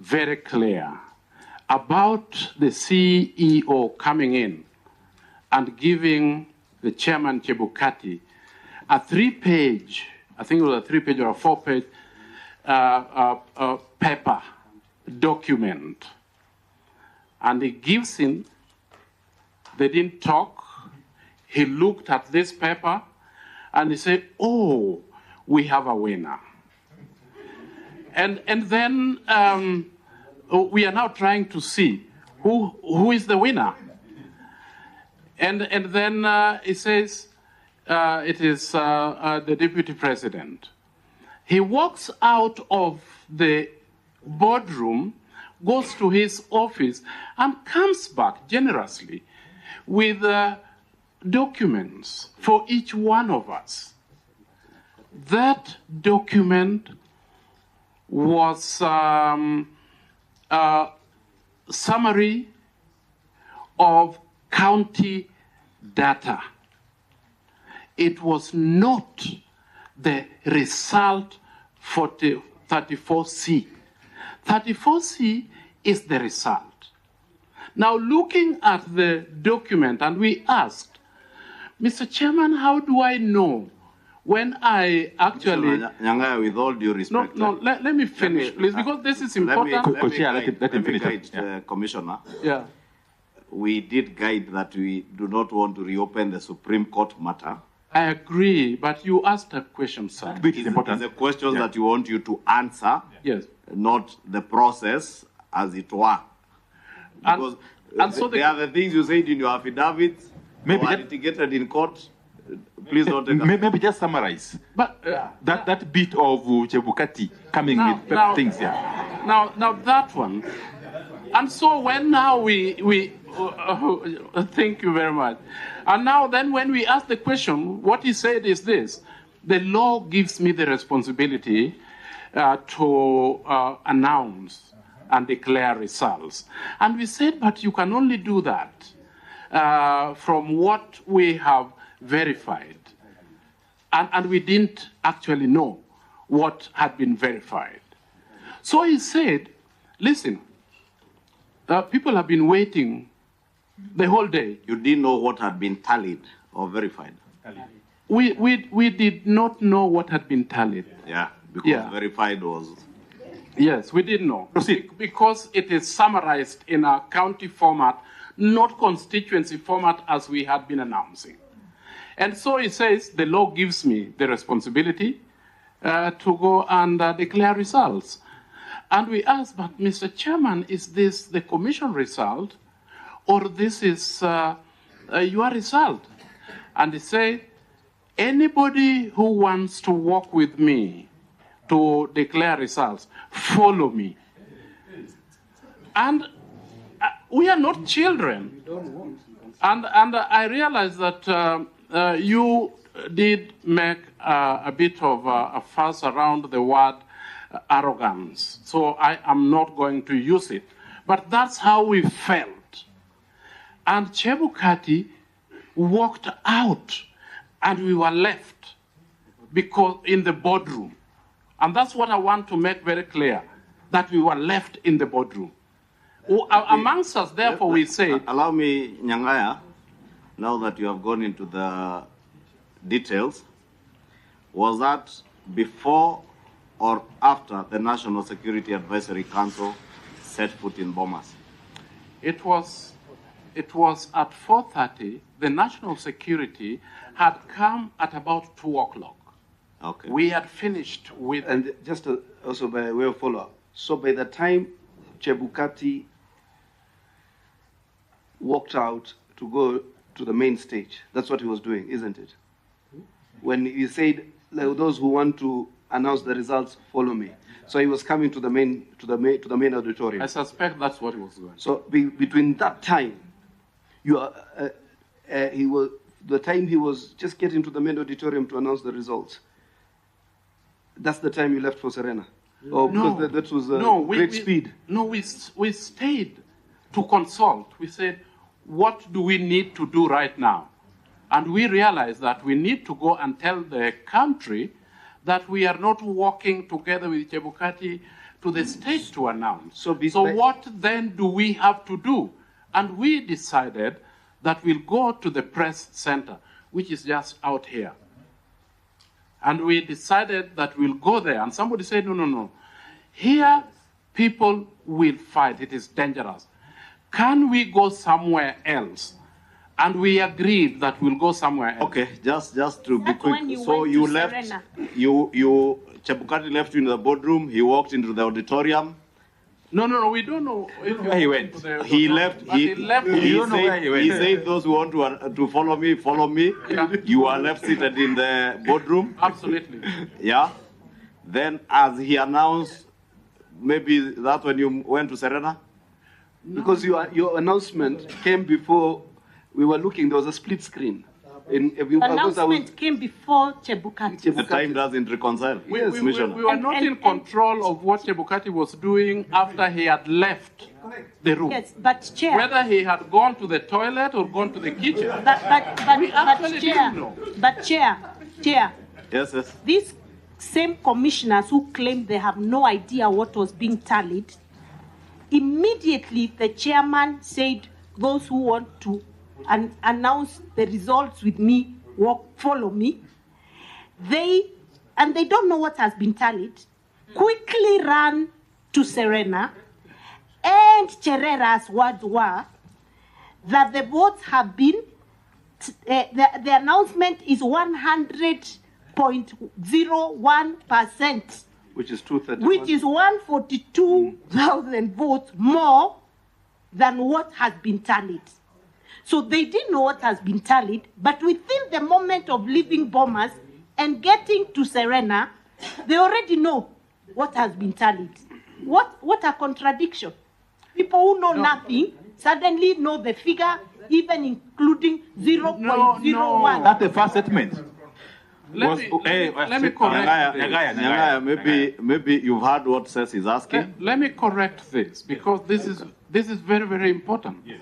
very clear about the CEO coming in and giving the chairman Chebukati a 3-page, I think it was a 3-page or a 4-page paper document. And he gives him, they didn't talk. He looked at this paper and he said, oh, we have a winner. And then we are now trying to see who is the winner. And then he says it is the deputy president. He walks out of the boardroom, goes to his office, and comes back generously with documents for each one of us. That document was a summary of county data. It was not the result for 34C. 34C is the result. Now, looking at the document, and we asked, Mr. Chairman, how do I know when I actually... Nyang'Aya, with all due respect... No, let me finish, please, because this is important. Let me guide Commissioner. Yeah. We did guide that we do not want to reopen the Supreme Court matter. I agree, but you asked a question, sir. It's the question that you want you to answer, yes, not the process, as it were. Because so there are the things you said in your affidavit, maybe litigated in court. Please don't take maybe just summarize. But that bit of Chebukati coming with things here. Now that one. And so when now we thank you very much. And now then when we ask the question, what he said is this: the law gives me the responsibility to announce and declare results. And we said, but you can only do that from what we have verified. And we didn't actually know what had been verified. So he said, listen, people have been waiting the whole day. You didn't know what had been tallied or verified? We did not know what had been tallied. Yeah, because verified was... Yes, we didn't know. Because it is summarized in a county format, not constituency format as we had been announcing. And so he says, the law gives me the responsibility to go and declare results. And we asked, but Mr. Chairman, is this the commission result or this is your result? And he said, anybody who wants to work with me to declare results, follow me. And we are not children. And I realize that you did make a bit of a fuss around the word arrogance. So I am not going to use it. But that's how we felt. And Chebukati walked out and we were left because in the boardroom. And that's what I want to make very clear, that we were left in the boardroom. Amongst us, therefore, we say... Allow me, Nyang'Aya, now that you have gone into the details, was that before or after the National Security Advisory Council set foot in Bomas? It was at 4:30. The National Security had come at about 2 o'clock. Okay. We had finished with... And just also by way of follow-up, so by the time Chebukati walked out to go to the main stage, that's what he was doing, isn't it? When he said, like, those who want to announce the results, follow me. So he was coming to the main auditorium. I suspect that's what he was doing. So between that time, the time he was just getting to the main auditorium to announce the results, that's the time you left for Serena? Oh, no, because that was great speed. No, we stayed to consult. We said, what do we need to do right now? And we realized that we need to go and tell the country that we are not working together with Chebukati to the state to announce. So What then do we have to do? And we decided that we'll go to the press center, which is just out here. And we decided that we'll go there. And somebody said, no. Here, people will fight. It is dangerous. Can we go somewhere else? And we agreed that we'll go somewhere else. Okay, just to be That's quick. when you So went you to left, Serena. Chebukati left you in the boardroom, he walked into the auditorium. No, we don't know if Where he went. He left. He left. You don't know where he went. He said, "Those who want to follow me, follow me." Yeah. You are left seated in the boardroom. Absolutely. Yeah. Then, as he announced, maybe that's when you went to Serena. Because your announcement came before we were looking, there was a split screen. Announcement came before Chebukati. The time doesn't reconcile. We Commissioner. were not in control of what Chebukati was doing after he had left the room. Yes, but Chair. Whether he had gone to the toilet or gone to the kitchen. But actually Chair. didn't know. But Chair. Yes. These same commissioners who claim they have no idea what was being tallied, immediately the chairman said, those who want to announce the results with me, follow me. They don't know what has been tallied, quickly ran to Serena, and Cherera's words were that the votes have been, the announcement is 100.01%. Which is 231. Which is 142,000 votes more than what has been tallied. So they didn't know what has been tallied, but within the moment of leaving Bomas and getting to Serena, they already know what has been tallied. What a contradiction. People who know nothing suddenly know the figure, even including 0.01. That's the first statement. Let me correct this. Nyang'Aya, maybe you've heard what Seth is asking. Let me correct this, because this is very, very important. Yes.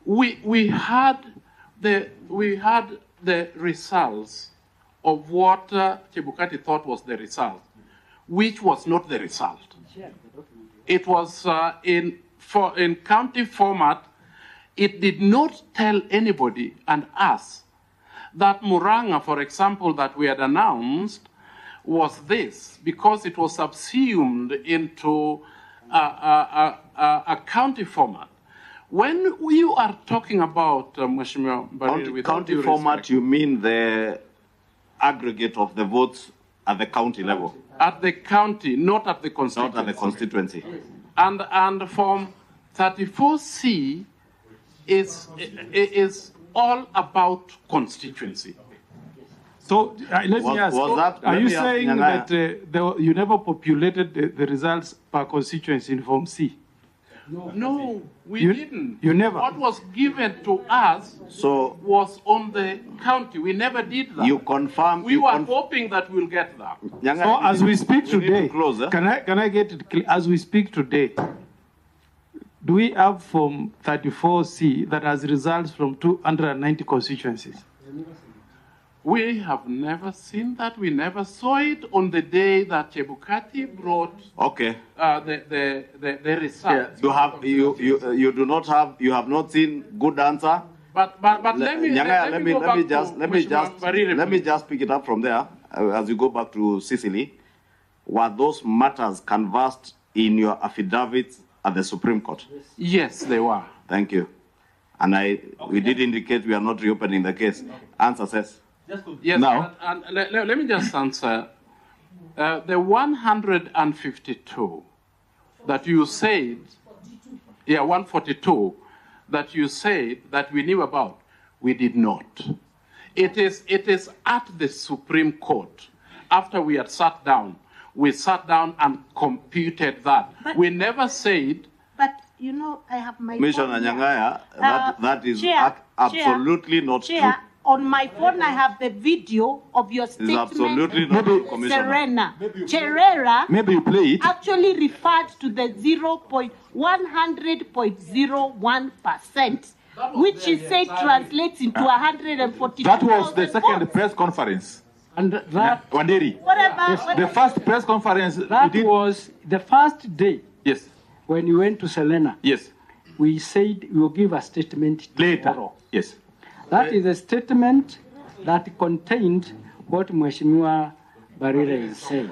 We had the results of what Chebukati thought was the result, which was not the result. It was in county format. It did not tell anybody and us that Muranga, for example, that we had announced was this, because it was subsumed into a county format. When you are talking about, Mheshimiwa Mbarire, County format, you mean the aggregate of the votes at the county level? At the county, not at the constituency. Not at the constituency. And Form 34C is all about constituency. So let me ask, are you saying that you never populated the results per constituency in Form C? No, we didn't. You never? What was given to us was on the county. We never did that. You confirm. We were hoping that we'll get that. So as we speak today, close, can I get it clear? As we speak today, do we have Form 34C that has results from 290 constituencies? We have never seen that. We never saw it on the day that Chebukati brought the results. Yeah. You do not have. You have not seen good answer. But let me just pick it up from there as you go back to Sicily. Were those matters canvassed in your affidavits at the Supreme Court? Yes, they were. Thank you. And we did indicate we are not reopening the case. Answer says. Yes, now, and let me just answer. The 152 that you said, 142 that you said that we knew about, we did not. It is at the Supreme Court. After we had sat down, we sat down and computed that. We never said. But I have my. Commissioner Nyang'Aya, that is absolutely not true. On my phone, I have the video of your statement. It's absolutely not true, Commissioner. Serena. Cherera maybe you play it. Actually referred to the 100.01%, which she said translates into 142. That was the second press conference. And that, Wanderi, Whatever. the first press conference, that was the first day yes, when you went to Selena. yes, We said we will give a statement later, tomorrow. yes. That is a statement that contained what Mheshimiwa Barire is saying.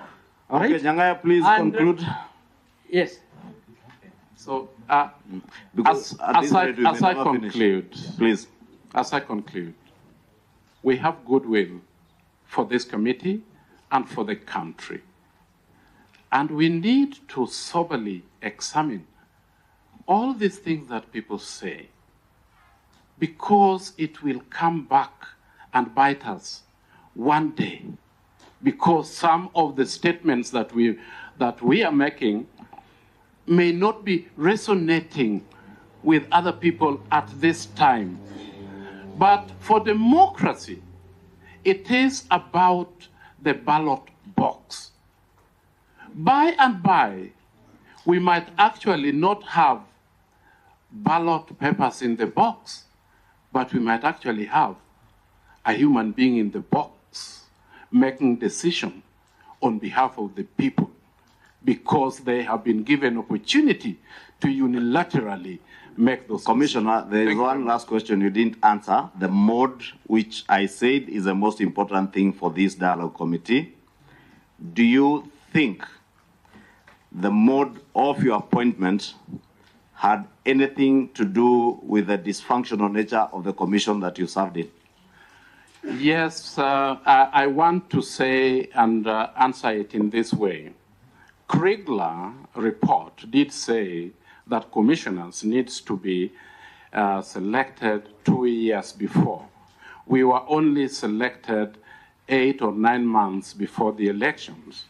All right? Okay, Nyang'Aya, please And, conclude. Yes. So, Because at this rate we may as I never finish. conclude, Please. as I conclude, we have goodwill for this committee and for the country. And we need to soberly examine all these things that people say, because it will come back and bite us one day. Because some of the statements that we are making may not be resonating with other people at this time. But for democracy, it is about the ballot box. By and by, we might actually not have ballot papers in the box, but we might actually have a human being in the box making decision on behalf of the people, because they have been given opportunity to unilaterally make those Commissioner, there is one last question you didn't answer. The mode, which I said is the most important thing for this dialogue committee. Do you think the mode of your appointment had anything to do with the dysfunctional nature of the commission that you served in? Yes, I want to say and answer it in this way. Kriegler report did say that commissioners needs to be selected 2 years before. We were only selected 8 or 9 months before the elections.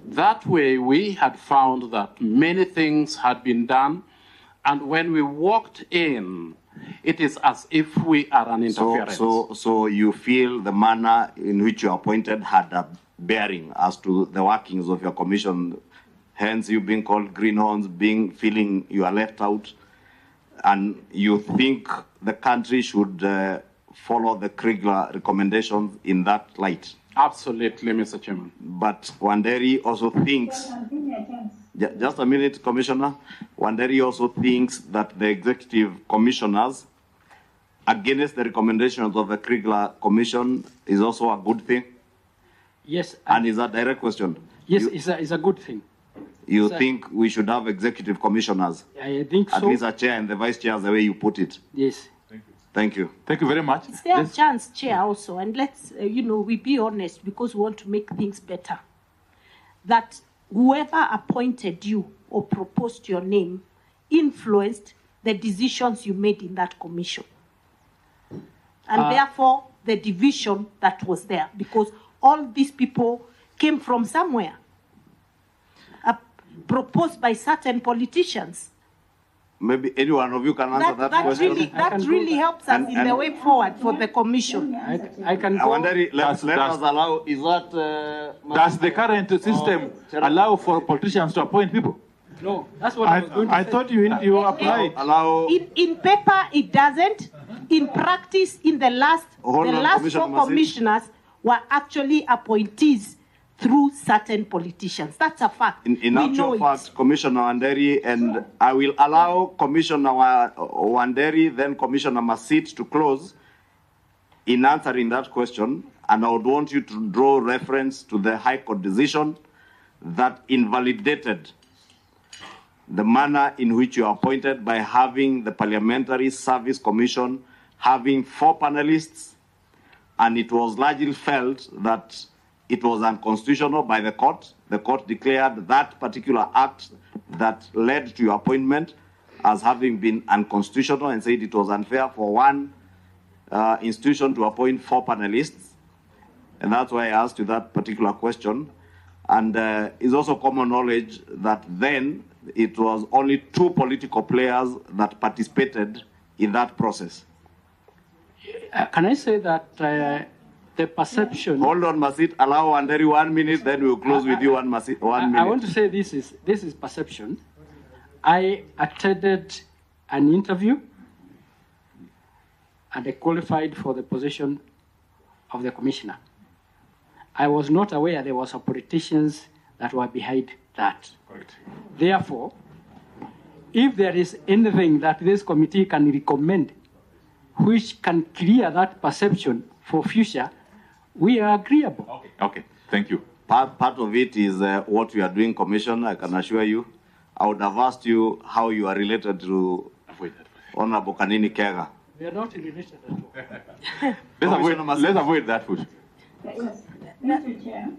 That way, we had found that many things had been done, and when we walked in, it is as if we are an interference. So you feel the manner in which you are appointed had a bearing as to the workings of your commission, hence you being called greenhorns, feeling you are left out, and you think the country should follow the Kriegler recommendations in that light? Absolutely, Mr. Chairman. But Wanderi also thinks, just a minute, Commissioner. Wanderi also thinks that the executive commissioners, against the recommendations of the Kriegler Commission, is also a good thing? Yes. And is that a direct question? Yes, it's a good thing. You think we should have executive commissioners? I think so. At least a chair and the vice chair, the way you put it. Yes. Thank you. Thank you very much. Is there a chance, Chair, also, and let's, we be honest, because we want to make things better, that whoever appointed you or proposed your name influenced the decisions you made in that commission? And therefore, the division that was there, because all these people came from somewhere, proposed by certain politicians. Maybe any one of you can answer that question. That really helps us in the way forward for the commission. I can go. Wanderi, let us allow, is that... Does the current system allow for politicians to appoint people? No, that's what I was going to say. I thought you applied. Allow... In paper, it doesn't. In practice, in the last 4 commissioners were actually appointees through certain politicians. That's a fact. In actual fact, Commissioner Wanderi, and I will allow Commissioner Wanderi, then Commissioner Masit to close in answering that question, and I would want you to draw reference to the High Court decision that invalidated the manner in which you are appointed by having the Parliamentary Service Commission having 4 panelists, and it was largely felt that it was unconstitutional by the court. The court declared that particular act that led to your appointment as having been unconstitutional and said it was unfair for one institution to appoint 4 panelists. And that's why I asked you that particular question. And it's also common knowledge that then it was only 2 political players that participated in that process. Can I say that the perception... Hold on, Masit. Allow Wanderi 1 minute, then we'll close with you 1 minute. I want to say this is perception. I attended an interview and I qualified for the position of the commissioner. I was not aware there was a politicians that were behind that. Correct. Therefore, if there is anything that this committee can recommend which can clear that perception for future, we are agreeable. Okay. Okay. Thank you. Part of it is what we are doing, Commissioner, I can assure you. I would have asked you how you are related to Honorable Kanini Kega. We are not related at all. Let's avoid that push. Mr. Chair.